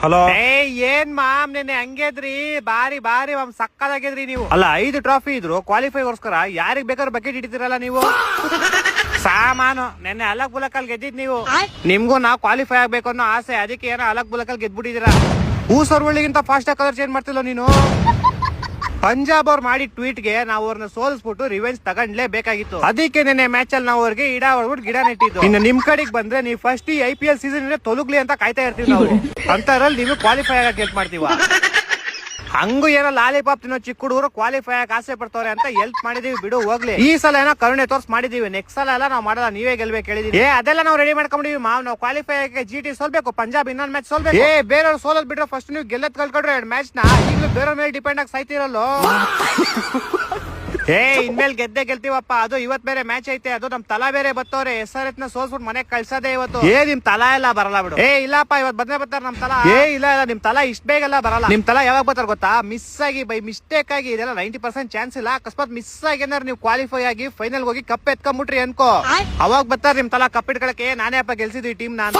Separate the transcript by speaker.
Speaker 1: Hello.
Speaker 2: ಏನ್ ma'am ನೆನ್ನೆ ಹಂಗೇದ್ರಿ, ಬಾರಿ ಬಾರಿ ಮಾಮ್ ಸಕ್ಕದಾಗಿದ್ರಿ ನೀವು. ಅಲ್ಲ 5 ಟ್ರಾಫಿ ಇದ್ರು ಕ್ವಾಲಿಫೈಗೋಸ್ಕರ ಯಾರಿಗ್ ಬೇಕಾದ್ರೂ ಬಕೆಟ್ ಹಿಡಿತೀರಲ್ಲ ನೀವು. ಸಾಮಾನು ನೆನ್ನೆ ಅಲಕ್ ಬುಲಕಲ್ ಗೆದ್ದಿದ್ ನೀವು. ನಿಮ್ಗೂ ನಾವು ಕ್ವಾಲಿಫೈ ಆಗ್ಬೇಕು ಅನ್ನೋ ಆಸೆ, ಅದಕ್ಕೆ ಏನೋ ಅಲಕ್ ಬುಲಕಲ್ ಗೆದ್ಬಿಟ್ಟಿದೀರಾ. ಹೂಸರ್ವಳ್ಳಿಗಿಂತ ಫಾಸ್ಟ್ ಆಗಿ ಕಲರ್ ಚೇಂಜ್ ಮಾಡ್ತಿಲ್ಲ ನೀನು. ಪಂಜಾಬ್ ಅವ್ರು ಮಾಡಿ ಟ್ವೀಟ್ ಗೆ ನಾವು ಅವ್ರನ್ನ ಸೋಲ್ಸ್ಬಿಟ್ಟು ರಿವೆಂಜ್ ತಗೊಂಡ್ಲೇ ಬೇಕಾಗಿತ್ತು. ಅದಕ್ಕೆ ನೆನ್ನೆ ಮ್ಯಾಚ್ ಅಲ್ಲಿ ನಾವು ಅವ್ರಿಗೆ ಇಡ ಹೊಡ್ಬಿಟ್ಟು ಗಿಡ ನೆಟ್ಟಿದ್ದು. ಇನ್ನು ನಿಮ್ ಕಡೆಗೆ ಬಂದ್ರೆ ನೀವು ಫಸ್ಟ್ ಈ IPL ಸೀಸನ್ ತೊಲಗ್ಲಿ ಅಂತ ಕಾಯ್ತಾ ಇರ್ತೀವಿ ನಾವು. ಅಂತರಲ್ಲಿ ನೀವು ಕ್ವಾಲಿಫೈ ಆಗಕ್ಕೆ ಹೆಲ್ಪ್ ಮಾಡ್ತೀವ. ಹಂಗು ಏನೋ ಲಾಲಿಪಾಪ್ ತಿನ್ನೋ ಚಿಕ್ಕ ಹುಡುಗರು ಕ್ವಾಲಿಫೈ ಆಗಕ್ಕೆ ಆಸೆ ಪಡ್ತವ್ರೆ ಅಂತ ಹೆಲ್ಪ್ ಮಾಡಿದೀವಿ, ಬಿಡು ಹೋಗ್ಲಿ. ಈ ಸಲ ಏನೋ ಕರುಣೆ ತೋರ್ಸ್ ಮಾಡಿದೀವಿ, ನೆಕ್ಸ್ಟ್ ಸಲ ಎಲ್ಲ ನಾವು ಮಾಡಲ್ಲ, ನೀವೇ ಗೆಲ್ಬೇಕು ಹೇಳಿದೀವಿ. ಅದೆಲ್ಲ ನಾವು ರೆಡಿ ಮಾಡ್ಕೊಂಡಿವಿ ಮಾವ್. ನಾವು ಕ್ವಾಲಿಫೈ ಆಗಕ್ಕೆ GT ಸೋಲ್ಬೇಕು, ಪಂಜಾಬ್ ಇನ್ನೊಂದ್ ಮ್ಯಾಚ್ ಸೋಲ್ಬೇಕು. ಬೇರೆಯವ್ರು ಸೋಲದ್ ಬಿಟ್ರೆ ಫಸ್ಟ್ ನೀವು ಗೆಲ್ಲದ್ ಕಲ್ಕೊಂಡ್ರೆ 2 ಮ್ಯಾಚ್ ನ ಈಗಲೂ ಬೇರೆಯವ್ರ ಮೇಲೆ ಡಿಪೆಂಡ್ ಆಗಿ ಸಾಯ್ತಿರಲ್ಲೋ. ಇನ್ಮೇಲೆ ಗೆದ್ದೆ ಗೆಲ್ತೀವಪ್ಪ. ಅದು ಇವತ್ ಬೇರೆ ಮ್ಯಾಚ್ ಐತೆ, ಅದು ನಮ್ ತಲಾ ಬೇರೆ ಬತ್ತವ್ರೆ. SRH ನ ಸೋಲ್ಸ್ಬಿಟ್ಟು ಮನೆಗ್ ಕಳ್ಸದೆ ಇವತ್ತು. ನಿಮ್ ತಲಾ ಎಲ್ಲ ಬರಲ್ಲ ಬಿಡು. ಇಲ್ಲಪ್ಪ ಇವತ್ ಬಂದೇ ಬರ್ತಾರ ನಮ್ ತಲಾ. ಇಲ್ಲ ನಿಮ್ ತಲಾ ಇಷ್ಟ ಬೇಗಲ್ಲ ಬರಲ್ಲ. ನಿಮ್ ತಲಾ ಯಾವಾಗ ಬರ್ತಾರ ಗೊತ್ತಾ? ಮಿಸ್ ಆಗಿ ಬೈ ಮಿಸ್ಟೇಕ್ ಆಗಿ, ಇದೆಲ್ಲ 90% ಚಾನ್ಸ್ ಇಲ್ಲ. ಅಕಸ್ಮಾತ್ ಮಿಸ್ ಆಗಿ ಏನಾರು ನೀವು ಕ್ವಾಲಿಫೈ ಆಗಿ ಫೈನಲ್ ಹೋಗಿ ಕಪ್ ಎತ್ಕೊಂಡ್ಬಿಟ್ರಿ ಅನ್ಕೋ, ಅವಾಗ ಬರ್ತಾರ ನಿಮ್ ತಲಾ ಕಪ್ ಇಟ್ಕೊಳಕ್ಕೆ. ನಾನೇ ಅಪ್ಪ ಗೆಲ್ಸಿದ್ವಿ ಟೀಮ್ ನಾನು.